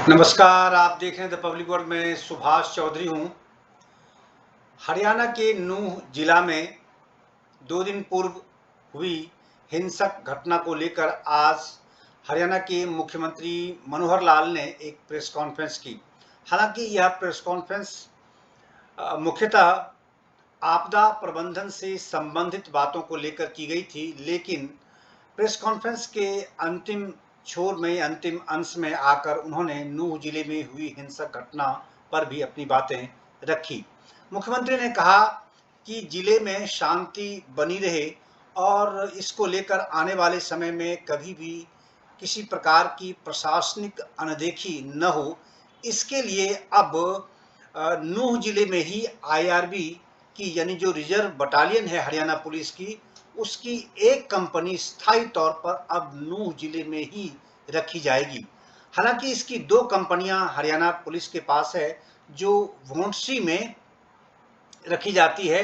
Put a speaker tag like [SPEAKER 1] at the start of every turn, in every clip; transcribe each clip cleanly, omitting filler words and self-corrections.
[SPEAKER 1] नमस्कार, आप देख रहे हैं द पब्लिक वर्ल्ड में सुभाष चौधरी हूं। हरियाणा के नूंह जिला में 2 दिन पूर्व हुई हिंसक घटना को लेकर आज हरियाणा के मुख्यमंत्री मनोहर लाल ने एक प्रेस कॉन्फ्रेंस की। हालांकि यह प्रेस कॉन्फ्रेंस मुख्यतः आपदा प्रबंधन से संबंधित बातों को लेकर की गई थी, लेकिन प्रेस कॉन्फ्रेंस के अंतिम छोर में, अंतिम अंश में आकर उन्होंने नूंह जिले में हुई हिंसक घटना पर भी अपनी बातें रखी। मुख्यमंत्री ने कहा कि जिले में शांति बनी रहे और इसको लेकर आने वाले समय में कभी भी किसी प्रकार की प्रशासनिक अनदेखी न हो, इसके लिए अब नूंह जिले में ही आईआरबी की, यानी जो रिजर्व बटालियन है हरियाणा पुलिस की, उसकी एक कंपनी स्थायी तौर पर अब नूंह जिले में ही रखी जाएगी। हालांकि इसकी 2 कंपनियां हरियाणा पुलिस के पास है, जो भोंडसी में रखी जाती है।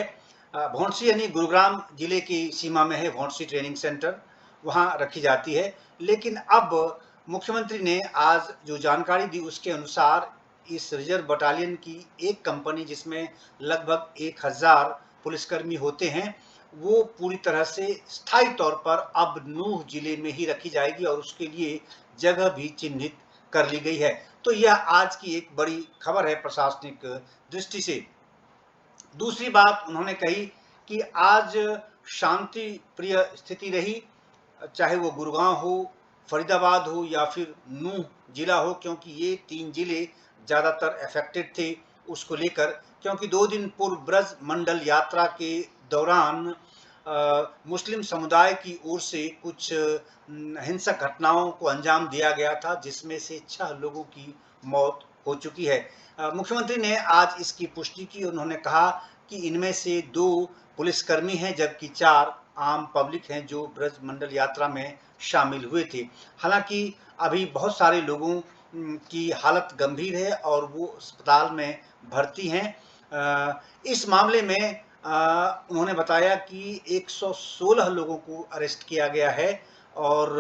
[SPEAKER 1] भोंडसी यानी गुरुग्राम जिले की सीमा में है भोंडसी ट्रेनिंग सेंटर, वहां रखी जाती है। लेकिन अब मुख्यमंत्री ने आज जो जानकारी दी उसके अनुसार इस रिजर्व बटालियन की एक कंपनी, जिसमें लगभग 1000 पुलिसकर्मी होते हैं, वो पूरी तरह से स्थायी तौर पर अब नूंह जिले में ही रखी जाएगी और उसके लिए जगह भी चिन्हित कर ली गई है। तो यह आज की एक बड़ी खबर है प्रशासनिक दृष्टि से। दूसरी बात उन्होंने कही कि आज शांति प्रिय स्थिति रही, चाहे वो गुड़गांव हो, फरीदाबाद हो या फिर नूंह जिला हो, क्योंकि ये 3 जिले ज़्यादातर अफेक्टेड थे उसको लेकर, क्योंकि 2 दिन पूर्व ब्रज मंडल यात्रा के दौरान मुस्लिम समुदाय की ओर से कुछ हिंसक घटनाओं को अंजाम दिया गया था, जिसमें से 6 लोगों की मौत हो चुकी है। मुख्यमंत्री ने आज इसकी पुष्टि की। उन्होंने कहा कि इनमें से 2 पुलिसकर्मी हैं, जबकि 4 आम पब्लिक हैं जो ब्रज मंडल यात्रा में शामिल हुए थे। हालांकि अभी बहुत सारे लोगों की हालत गंभीर है और वो अस्पताल में भर्ती हैं। इस मामले में उन्होंने बताया कि 116 लोगों को अरेस्ट किया गया है और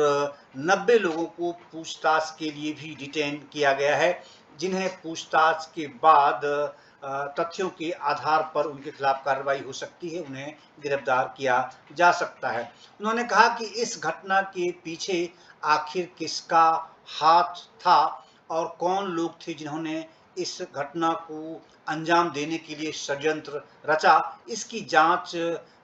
[SPEAKER 1] 90 लोगों को पूछताछ के लिए भी डिटेन किया गया है, जिन्हें पूछताछ के बाद तथ्यों के आधार पर उनके खिलाफ कार्रवाई हो सकती है, उन्हें गिरफ्तार किया जा सकता है। उन्होंने कहा कि इस घटना के पीछे आखिर किसका हाथ था और कौन लोग थे जिन्होंने इस घटना को अंजाम देने के लिए षड्यंत्र रचा, इसकी जांच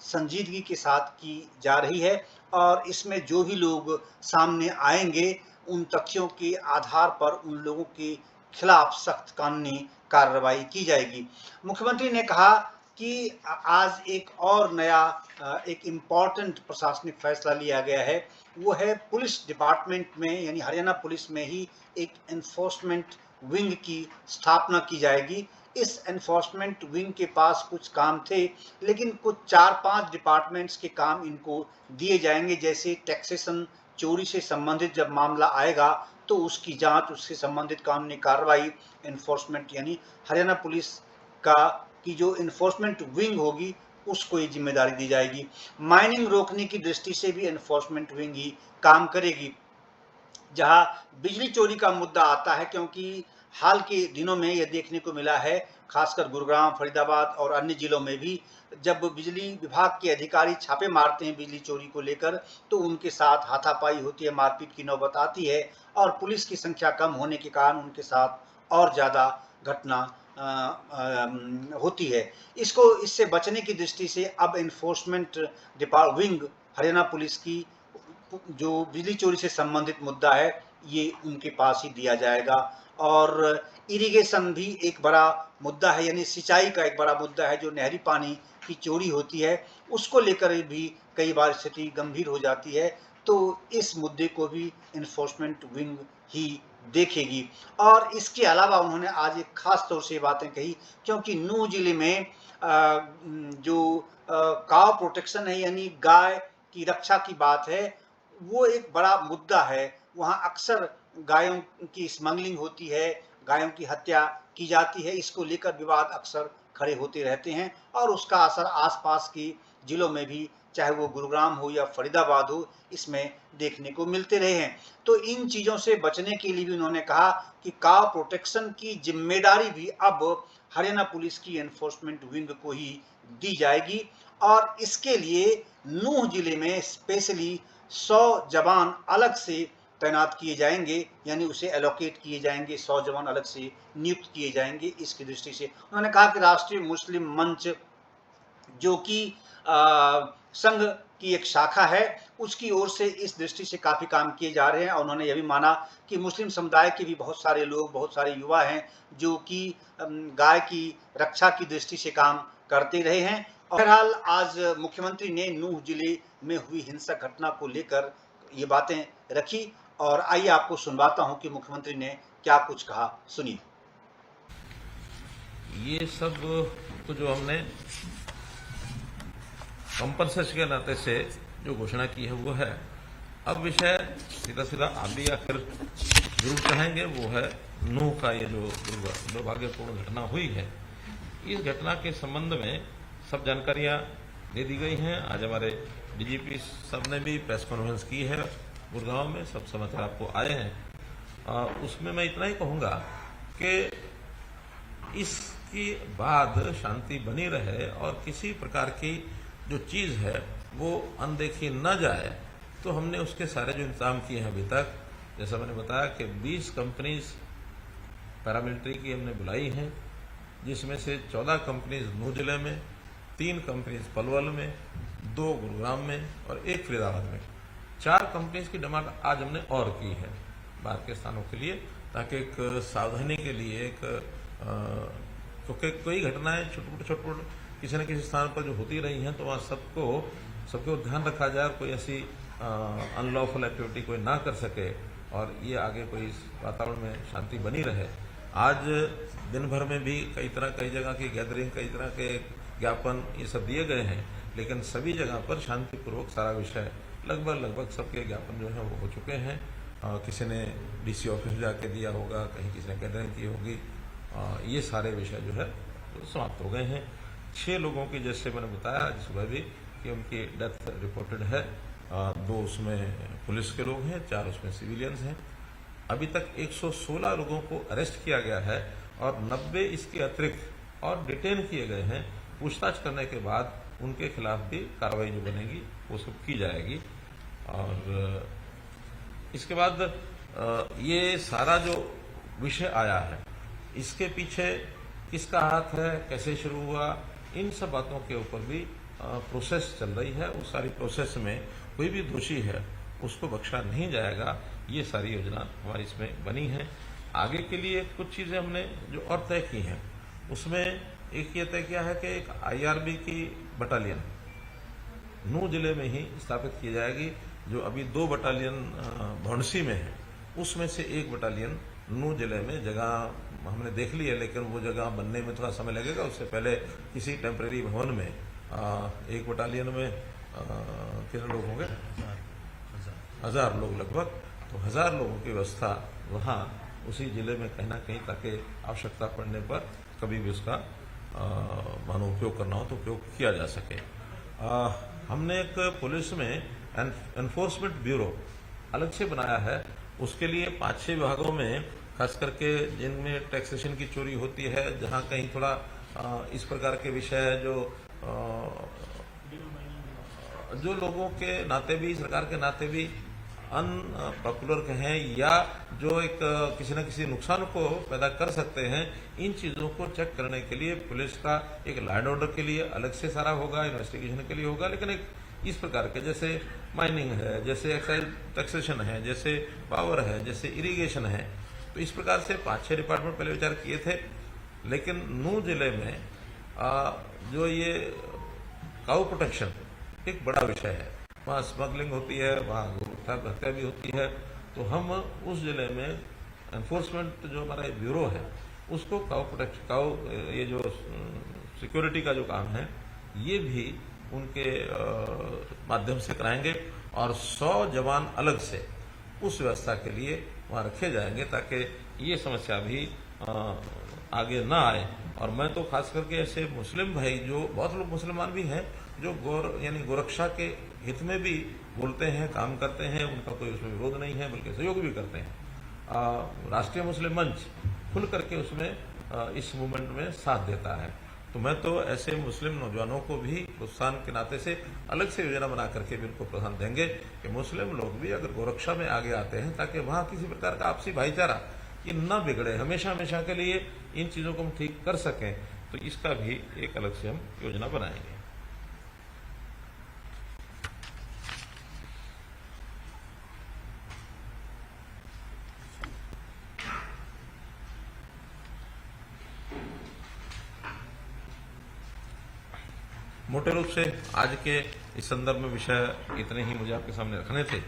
[SPEAKER 1] संजीदगी के साथ की जा रही है और इसमें जो भी लोग सामने आएंगे, उन तथ्यों के आधार पर उन लोगों के खिलाफ सख्त कानूनी कार्रवाई की जाएगी। मुख्यमंत्री ने कहा कि आज एक और नया एक इम्पॉर्टेंट प्रशासनिक फैसला लिया गया है, वो है पुलिस डिपार्टमेंट में, यानी हरियाणा पुलिस में ही एक एनफोर्समेंट विंग की स्थापना की जाएगी। इस एनफोर्समेंट विंग के पास कुछ काम थे, लेकिन कुछ 4-5 डिपार्टमेंट्स के काम इनको दिए जाएंगे, जैसे टैक्सेशन, चोरी से संबंधित जब मामला आएगा तो उसकी जांच, उससे संबंधित कानूनी कार्रवाई एनफोर्समेंट यानी हरियाणा पुलिस का की जो एनफोर्समेंट विंग होगी उसको ये जिम्मेदारी दी जाएगी। माइनिंग रोकने की दृष्टि से भी एनफोर्समेंट विंग ही काम करेगी। जहां बिजली चोरी का मुद्दा आता है, क्योंकि हाल के दिनों में यह देखने को मिला है, खासकर गुरुग्राम, फरीदाबाद और अन्य जिलों में भी, जब बिजली विभाग के अधिकारी छापे मारते हैं बिजली चोरी को लेकर, तो उनके साथ हाथापाई होती है, मारपीट की नौबत आती है और पुलिस की संख्या कम होने के कारण उनके साथ और ज़्यादा घटना होती है। इससे बचने की दृष्टि से अब एनफोर्समेंट विंग हरियाणा पुलिस की जो बिजली चोरी से संबंधित मुद्दा है, ये उनके पास ही दिया जाएगा। और इरिगेशन भी एक बड़ा मुद्दा है, यानी सिंचाई का एक बड़ा मुद्दा है, जो नहरी पानी की चोरी होती है उसको लेकर भी कई बार स्थिति गंभीर हो जाती है, तो इस मुद्दे को भी एनफोर्समेंट विंग ही देखेगी। और इसके अलावा उन्होंने आज एक खास तौर से बातें कही, क्योंकि नूंह जिले में जो काव प्रोटेक्शन है, यानी गाय की रक्षा की बात है, वो एक बड़ा मुद्दा है। वहाँ अक्सर गायों की स्मगलिंग होती है, गायों की हत्या की जाती है, इसको लेकर विवाद अक्सर खड़े होते रहते हैं और उसका असर आसपास के जिलों में भी चाहे वो गुरुग्राम हो या फरीदाबाद हो, इसमें देखने को मिलते रहे हैं। तो इन चीज़ों से बचने के लिए भी उन्होंने कहा कि काव प्रोटेक्शन की जिम्मेदारी भी अब हरियाणा पुलिस की एनफोर्समेंट विंग को ही दी जाएगी और इसके लिए नूंह जिले में स्पेशली 100 जवान अलग से तैनात किए जाएंगे, यानी उसे एलोकेट किए जाएंगे, 100 जवान अलग से नियुक्त किए जाएंगे। इसकी दृष्टि से उन्होंने कहा कि राष्ट्रीय मुस्लिम मंच जो कि संघ की एक शाखा है, उसकी ओर से इस दृष्टि से काफ़ी काम किए जा रहे हैं और उन्होंने यह भी माना कि मुस्लिम समुदाय के भी बहुत सारे लोग, बहुत सारे युवा हैं जो कि गाय की रक्षा की दृष्टि से काम करते रहे हैं। बहरहाल आज मुख्यमंत्री ने नूंह जिले में हुई हिंसक घटना को लेकर ये बातें रखी और आइए आपको सुनवाता हूं कि मुख्यमंत्री ने क्या कुछ कहा, सुनिए।
[SPEAKER 2] ये सब तो जो हमने कंपनसेशन के नाते से जो घोषणा की है वो है। अब विषय सीधा सीधा आप भी आखिर जरूर चाहेंगे, वो है नूंह का ये जो दुर्भाग्यपूर्ण घटना हुई है। इस घटना के संबंध में सब जानकारियां दे दी गई हैं। आज हमारे डीजीपी साहब ने भी प्रेस कॉन्फ्रेंस की है गुड़गांव में, सब समाचार आपको आए हैं। उसमें मैं इतना ही कहूंगा कि इसके बाद शांति बनी रहे और किसी प्रकार की जो चीज है वो अनदेखी न जाए, तो हमने उसके सारे जो इंतजाम किए हैं अभी तक, जैसा मैंने बताया कि 20 कंपनीज पैरामिलिट्री की हमने बुलाई हैं, जिसमें से 14 कंपनीज नूंह जिले में, 3 कंपनीज पलवल में, 2 गुरुग्राम में और 1 फरीदाबाद में। 4 कंपनीज की डिमांड आज हमने और की है बाहर के स्थानों के लिए, ताकि एक सावधानी के लिए क्योंकि कोई घटनाएं छुटपुट किसी न किसी स्थान पर जो होती रही हैं, तो वहाँ सबको ध्यान रखा जाए, कोई ऐसी अनलॉफुल एक्टिविटी कोई ना कर सके और ये आगे कोई इस वातावरण में शांति बनी रहे। आज दिन भर में भी कई जगह की गैदरिंग, कई तरह के ज्ञापन ये सब दिए गए हैं, लेकिन सभी जगह पर शांतिपूर्वक सारा विषय लगभग सबके ज्ञापन जो है वो हो चुके हैं। किसी ने डीसी ऑफिस जाके दिया होगा, कहीं किसी ने गैदरिंग की होगी, ये सारे विषय जो है तो समाप्त हो गए हैं। 6 लोगों की, जैसे मैंने बताया आज सुबह भी, कि उनकी डेथ रिपोर्टेड है। 2 उसमें पुलिस के लोग हैं, 4 उसमें सिविलियंस हैं। अभी तक 116 लोगों को अरेस्ट किया गया है और 90 इसके अतिरिक्त और डिटेन किए गए हैं। पूछताछ करने के बाद उनके खिलाफ भी कार्रवाई जो बनेगी वो सब की जाएगी। और इसके बाद ये सारा जो विषय आया है, इसके पीछे किसका हाथ है, कैसे शुरू हुआ, इन सब बातों के ऊपर भी प्रोसेस चल रही है। उस सारी प्रोसेस में कोई भी दोषी है उसको बख्शा नहीं जाएगा। ये सारी योजना हमारी इसमें बनी है। आगे के लिए कुछ चीजें हमने जो और तय की हैं, उसमें एक ये तय किया है कि एक IRB की बटालियन नूंह जिले में ही स्थापित की जाएगी। जो अभी 2 बटालियन भौंडसी में है, उसमें से 1 बटालियन नूंह जिले में जगह हमने देख ली है, लेकिन वो जगह बनने में थोड़ा समय लगेगा। उससे पहले किसी टेम्परेरी भवन में 1 बटालियन में कितने लोग होंगे, 1000 लोग लगभग, तो 1000 लोगों की व्यवस्था वहाँ उसी जिले में कहीं ना कहीं, ताकि आवश्यकता पड़ने पर कभी भी उसका मानो उपयोग करना हो तो उपयोग किया जा सके। हमने एक पुलिस में एनफोर्समेंट ब्यूरो अलग से बनाया है। उसके लिए 5-6 विभागों में, खास करके जिनमें टैक्सेशन की चोरी होती है, जहां कहीं थोड़ा इस प्रकार के विषय जो लोगों के नाते भी, सरकार के नाते भी अनपॉपुलर कहें, या जो एक किसी न किसी नुकसान को पैदा कर सकते हैं, इन चीजों को चेक करने के लिए पुलिस का एक लॉ एंड ऑर्डर के लिए अलग से सारा होगा, इन्वेस्टिगेशन के लिए होगा। लेकिन एक इस प्रकार के, जैसे माइनिंग है, जैसे एक्साइज टैक्सेशन है, जैसे पावर है, जैसे इरिगेशन है, तो इस प्रकार से 5-6 डिपार्टमेंट पहले विचार किए थे। लेकिन नूंह जिले में जो ये काऊ प्रोटेक्शन एक बड़ा विषय है, वहाँ स्मगलिंग होती है, वहाँ हत्या भी होती है, तो हम उस जिले में एनफोर्समेंट जो हमारा ब्यूरो है उसको काऊ ये जो सिक्योरिटी का जो काम है ये भी उनके माध्यम से कराएंगे और 100 जवान अलग से उस व्यवस्था के लिए वहाँ रखे जाएंगे, ताकि ये समस्या भी आगे ना आए। और मैं तो खास करके ऐसे मुस्लिम भाई, जो बहुत लोग मुसलमान भी हैं जो यानी गोरक्षा के हित में भी बोलते हैं, काम करते हैं, उनका कोई उसमें विरोध नहीं है, बल्कि सहयोग भी करते हैं। राष्ट्रीय मुस्लिम मंच खुल करके उसमें इस मूवमेंट में साथ देता है। तो मैं तो ऐसे मुस्लिम नौजवानों को भी प्रोत्साहन के नाते से अलग से योजना बना करके भी उनको प्रोत्साहन देंगे कि मुस्लिम लोग भी अगर गोरक्षा में आगे आते हैं, ताकि वहां किसी प्रकार का आपसी भाईचारा ये न बिगड़े, हमेशा हमेशा के लिए इन चीजों को हम ठीक कर सकें, तो इसका भी एक अलग से हम योजना बनाएंगे। मोटे रूप से आज के इस संदर्भ में विषय इतने ही मुझे आपके सामने रखने थे।